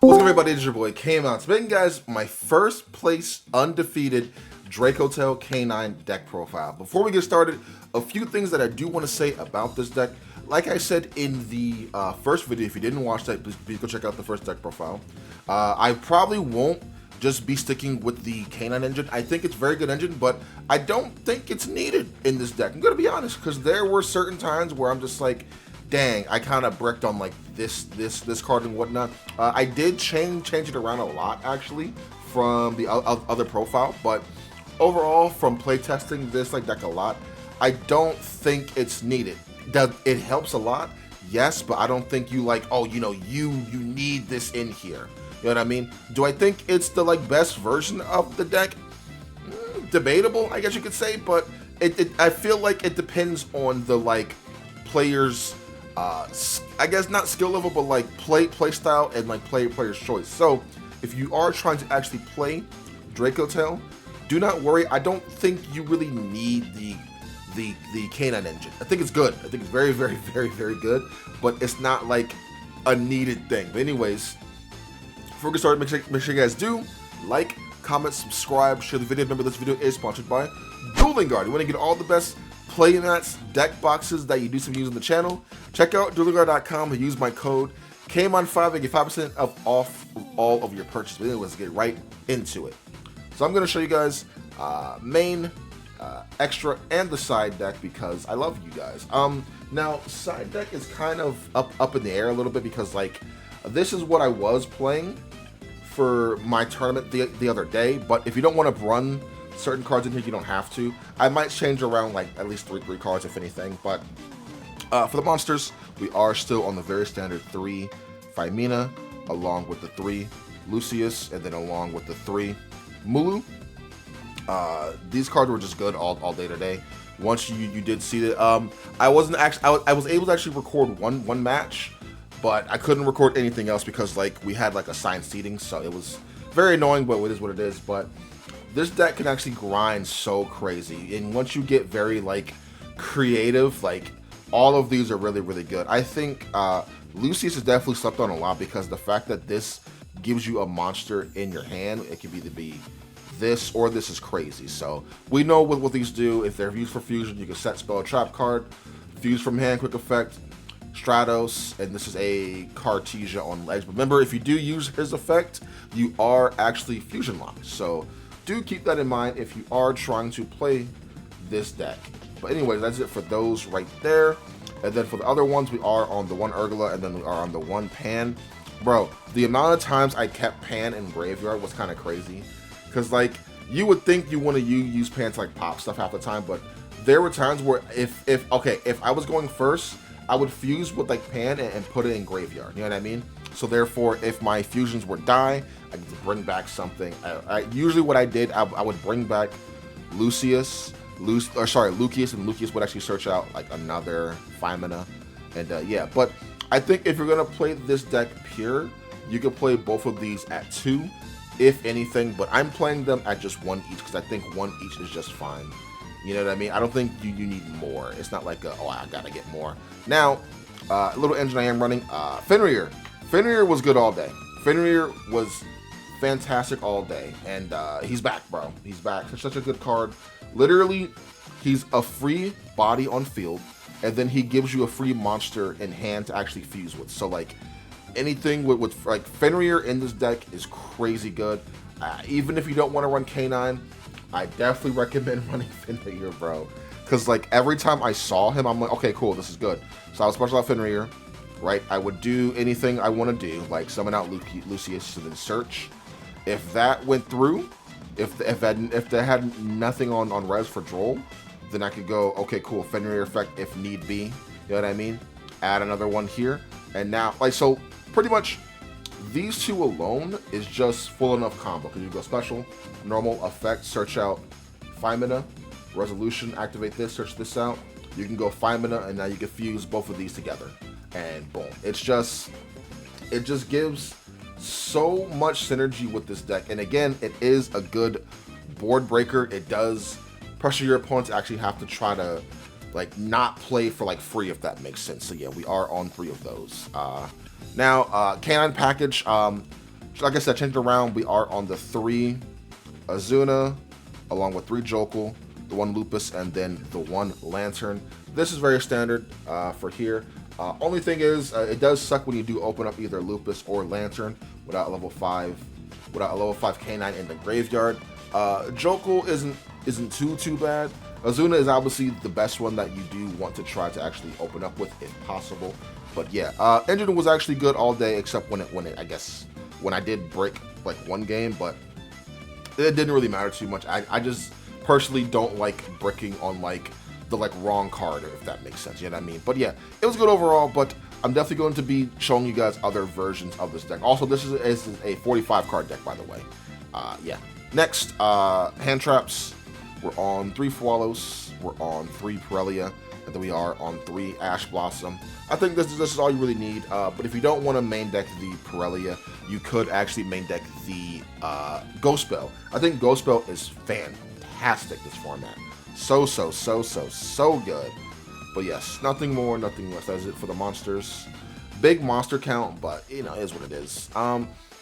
What's up, everybody? It's your boy Kamon. Today, guys, my first place undefeated Dracotail K9 deck profile. Before we get started, a few things that I do want to say about this deck. Like I said in the first video, if you didn't watch that, please go check out the first deck profile. I probably won't just be sticking with the K9 engine. I think it's a very good engine, but I don't think it's needed in this deck. I'm gonna be honest, because there were certain times where I'm just like, dang, I kind of bricked on like this card and whatnot. I did change it around a lot actually from the other profile, but overall from playtesting this like deck a lot, I don't think it's needed. Does it helps a lot? Yes, but I don't think you like, oh, you know, you need this in here. You know what I mean? Do I think it's the like best version of the deck? Debatable, I guess you could say, but I feel like it depends on the like players. I guess not skill level, but like play style and like player's choice. So if you are trying to actually play Dracotail, do not worry. I don't think you really need the K9 engine. I think it's good. I think it's very good, but it's not like a needed thing. But anyways, before we get started, make sure you guys do like, comment, subscribe, share the video. Remember, this video is sponsored by Dueling Guard. You want to get all the best play mats, deck boxes that you do some use on the channel, check out duelingguard.com and use my code KMON5 and get 5% off all of your purchases. But anyways, let's get right into it. So I'm going to show you guys main, extra, and the side deck because I love you guys. Now, side deck is kind of up in the air a little bit because like this is what I was playing for my tournament the other day, but if you don't want to run certain cards in here, you don't have to. I might change around like at least three cards if anything, but for the monsters, we are still on the very standard 3 Femina, along with the 3 Lucius, and then along with the 3 Mulu. These cards were just good all day today. Once you did see it, I wasn't actually I was able to actually record one match, but I couldn't record anything else because like we had like assigned seating, so it was very annoying, but it is what it is. But this deck can actually grind so crazy, and once you get very like creative, like all of these are really good. I think Lucius is definitely slept on a lot because the fact that this gives you a monster in your hand, it could either be this or this is crazy. So we know what these do. If they're used for fusion, you can set spell trap card, fuse from hand, quick effect, Stratos, and this is a Cartesia on legs. But remember, if you do use his effect, you are actually fusion locked. So do keep that in mind if you are trying to play this deck. But anyways, that's it for those right there. And then for the other ones, we are on the 1 Urgula and then we are on the 1 Pan. Bro, the amount of times I kept Pan in Graveyard was kind of crazy. Because like, you would think you want to use Pan to like pop stuff half the time, but there were times where if I was going first, I would fuse with like Pan and put it in Graveyard. You know what I mean? So therefore, if my fusions were die, I could bring back something. Usually what I did, I would bring back Lucius, and Lucius would actually search out like another Femina. And yeah, but I think if you're going to play this deck pure, you could play both of these at 2, if anything, but I'm playing them at just 1 each because I think 1 each is just fine. You know what I mean? I don't think you need more. It's not like, oh, I gotta get more. Now, a little engine I am running, Fenrir. Fenrir was good all day. Fenrir was fantastic all day, and he's back, bro. He's back. Such a good card. Literally, he's a free body on field, and then he gives you a free monster in hand to actually fuse with. So, like, anything with like Fenrir in this deck is crazy good. Even if you don't want to run K9, I definitely recommend running Fenrir, bro. Because, like, every time I saw him, I'm like, okay, cool, this is good. So I was special out Fenrir, right? I would do anything I want to do, like summon out Lucius and then search. If that went through, if they had nothing on res for Droll, then I could go, okay, cool, Fenrir effect if need be. You know what I mean? Add another one here. And now, like, so pretty much these two alone is just full enough combo. Because you go special, normal, effect, search out Femina, resolution, activate this, search this out. You can go Femina, and now you can fuse both of these together. And boom. It just gives so much synergy with this deck. And again, it is a good board breaker. It does pressure your opponents to actually have to try to like not play for like free, if that makes sense. So yeah, we are on 3 of those. Now, K9 package, like I said, changed around. We are on the 3 Azuna, along with 3 Jokel, the 1 Lupus, and then the 1 Lantern. This is very standard for here. Only thing is, it does suck when you do open up either Lupus or Lantern without a level 5 K9 in the graveyard. Jokel isn't too bad. Azuna is obviously the best one that you do want to try to actually open up with if possible. But yeah, Engine was actually good all day except when it I guess when I did break like 1 game, but it didn't really matter too much. I just personally don't like bricking on like the wrong card, if that makes sense, you know what I mean? But yeah, it was good overall, but I'm definitely going to be showing you guys other versions of this deck. Also, this is a 45 card deck, by the way. Yeah. Next, hand traps. We're on 3 Fualos, we're on 3 Pirellia, and then we are on 3 Ash Blossom. I think this is all you really need, but if you don't want to main deck the Pirellia, you could actually main deck the Ghost Spell. I think Ghost Spell is fantastic this format. So good. But yes, nothing more, nothing less. That is it for the monsters. Big monster count, but you know, it is what it is.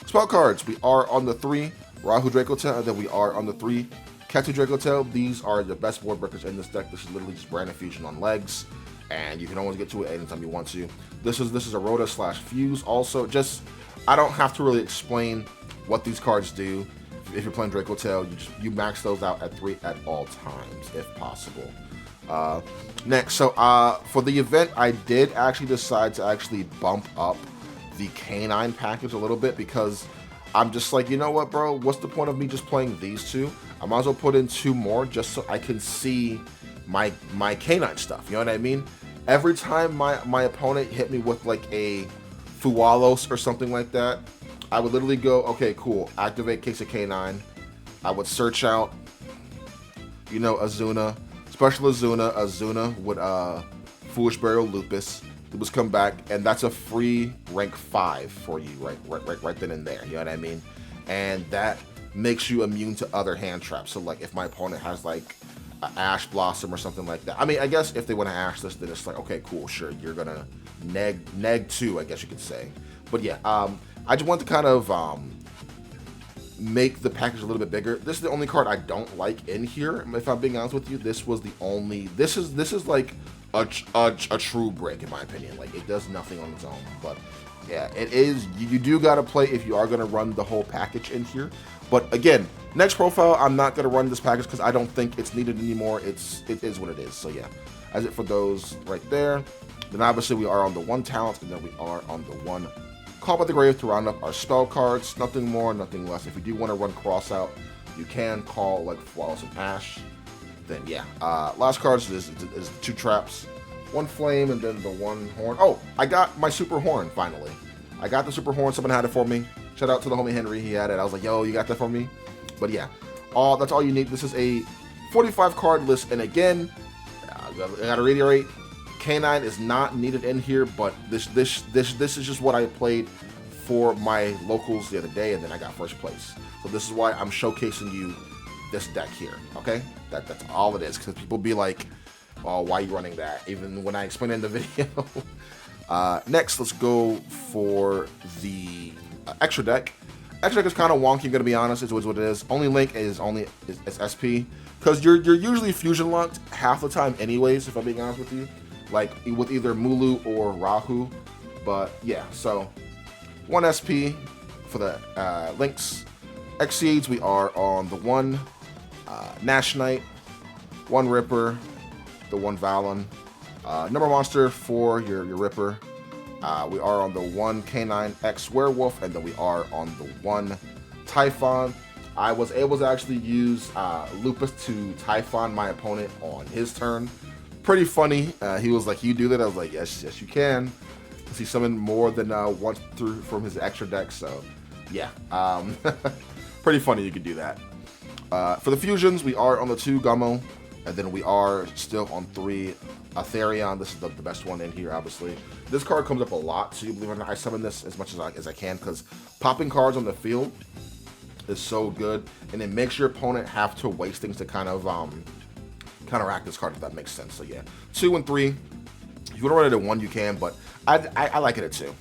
Spell cards. We are on the 3 Rahu Dracotail, and then we are on the 3 Ketu Dracotail. These are the best board breakers in this deck. This is literally just Brand Infusion on legs, and you can always get to it anytime you want to. This is a Rhoda / Fuse. Also, just I don't have to really explain what these cards do. If you're playing Dracotail, you max those out at 3 at all times, if possible. Next, so for the event, I did actually decide to actually bump up the K9 package a little bit because I'm just like, you know what, bro? What's the point of me just playing these 2? I might as well put in 2 more just so I can see my K9 stuff. You know what I mean? Every time my opponent hit me with like a Fualos or something like that, I would literally go, okay, cool, activate Case of K9. I would search out, you know, Azuna, special Azuna would Foolish Burial Lupus come back, and that's a free rank 5 for you right then and there, you know what I mean? And that makes you immune to other hand traps. So like if my opponent has like an Ash Blossom or something like that, I mean, I guess if they want to Ash this, then it's like, okay, cool, sure, you're gonna neg 2, I guess you could say. But yeah, I just want to kind of make the package a little bit bigger. This is the only card I don't like in here, if I'm being honest with you. This was the only, this is like a true break in my opinion. Like it does nothing on its own. But yeah, it is, you do gotta play if you are gonna run the whole package in here. But again, next profile, I'm not gonna run this package because I don't think it's needed anymore. It is what it is. So yeah, that's it for those right there. Then obviously we are on the 1 talent, and then we are on the 1 Call by the Grave to round up our spell cards. Nothing more, nothing less. If you do want to run cross out, you can call like Flawless and Ash. Then yeah, last cards is the 2 traps, 1 flame, and then the 1 horn. Oh, I got my super horn finally. I got the super horn. Someone had it for me. Shout out to the homie Henry. He had it. I was like, yo, you got that for me? But yeah, that's all you need. This is a 45 card list, and again, I gotta reiterate, K9 is not needed in here, but this is just what I played for my locals the other day, and then I got first place. So this is why I'm showcasing you this deck here. Okay, that's all it is. Because people be like, "Oh, why are you running that?" Even when I explain it in the video. Next, let's go for the extra deck. Extra deck is kind of wonky. I'm gonna be honest. It's what it is. Only link is SP because you're usually fusion locked half the time, anyways. If I'm being honest with you. Like with either Mulu or Rahu, but yeah, so 1 SP for the links. Exceeds, we are on the 1 Nash Knight, 1 Ripper, the 1 Valen, number monster for your Ripper. We are on the 1 K9 X Werewolf, and then we are on the 1 Typhon. I was able to actually use Lupus to Typhon my opponent on his turn. Pretty funny. He was like, "You do that?" I was like, "Yes, you can." Because he summoned more than once through from his extra deck. So, yeah, pretty funny. You could do that. For the fusions, we are on the 2 Gummo, and then we are still on 3 Aetherion. This is the best one in here, obviously. This card comes up a lot too. Believe it or not, I summon this as much as I can because popping cards on the field is so good, and it makes your opponent have to waste things to kind of counteract this card, if that makes sense. So yeah, 2 and 3. If you want to run it at 1, you can, but I like it at 2.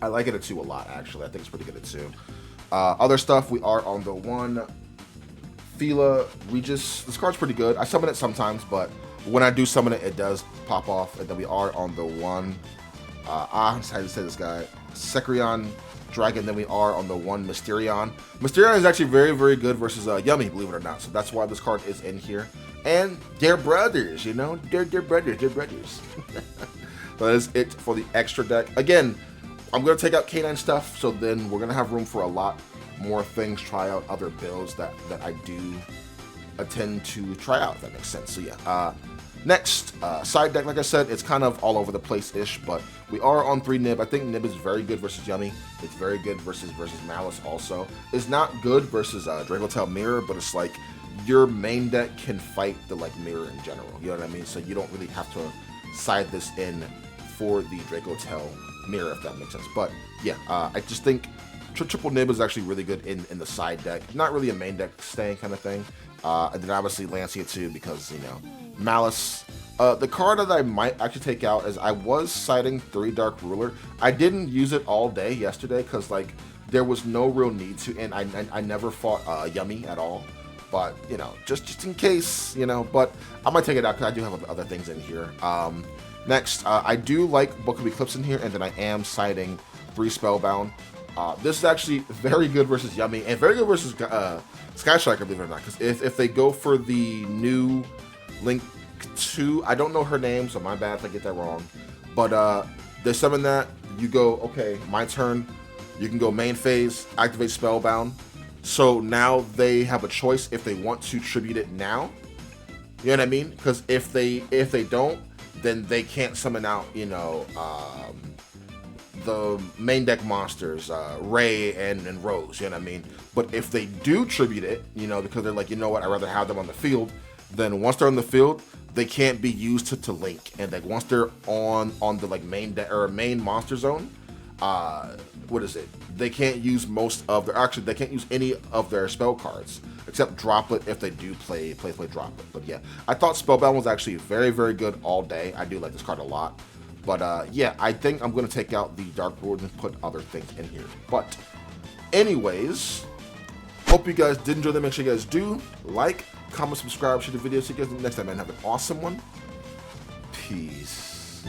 I like it at 2 a lot, actually. I think it's pretty good at 2. Other stuff, we are on the 1 Fila Regis. This card's pretty good. I summon it sometimes, but when I do summon it, it does pop off. And then we are on the 1, how to say this guy, Sekrion Dragon. Then we are on the 1 Mysterion. Mysterion is actually very, very good versus Yummy, believe it or not. So that's why this card is in here. And they're brothers, you know? They're brothers, they're brothers. That is it for the extra deck. Again, I'm going to take out K9 stuff, so then we're going to have room for a lot more things, try out other builds that I do intend to try out, if that makes sense. So yeah, next, side deck, like I said, it's kind of all over the place-ish, but we are on 3 Nib. I think Nib is very good versus Yummy. It's very good versus Malice also. It's not good versus Dracotail Mirror, but it's like your main deck can fight the like Mirror in general, you know what I mean? So you don't really have to side this in for the Dracotail Mirror, if that makes sense. But yeah, I just think Triple Nib is actually really good in the side deck. Not really a main deck staying kind of thing. And then obviously Lancia too, because, you know, Malice. The card that I might actually take out is I was siding 3 Dark Ruler. I didn't use it all day yesterday because, like, there was no real need to, and I never fought Yummy at all. But, you know, just in case, you know, but I might take it out because I do have other things in here. Next, I do like Book of Eclipse in here, and then I am siding 3 Spellbound. This is actually very good versus Yummy, and very good versus Sky Striker, believe it or not, because if they go for the new Link 2, I don't know her name, so my bad if I get that wrong, but they summon that, you go, okay, my turn, you can go main phase, activate Spellbound, so now they have a choice if they want to tribute it now, you know what I mean, because if they don't, then they can't summon out, you know, the main deck monsters, Ray and Rose, you know what I mean? But if they do tribute it, you know, because they're like, you know what, I'd rather have them on the field, then once they're on the field, they can't be used to link. And like once they're on the like main deck or main monster zone, what is it? They can't use most of their, actually they can't use any of their spell cards except Droplet if they do play Droplet. But yeah, I thought Spellbound was actually very, very good all day. I do like this card a lot. But yeah, I think I'm going to take out the Dark Lord and put other things in here. But anyways, hope you guys did enjoy them. Make sure you guys do like, comment, subscribe, share the video. See you guys next time, man. Have an awesome one. Peace.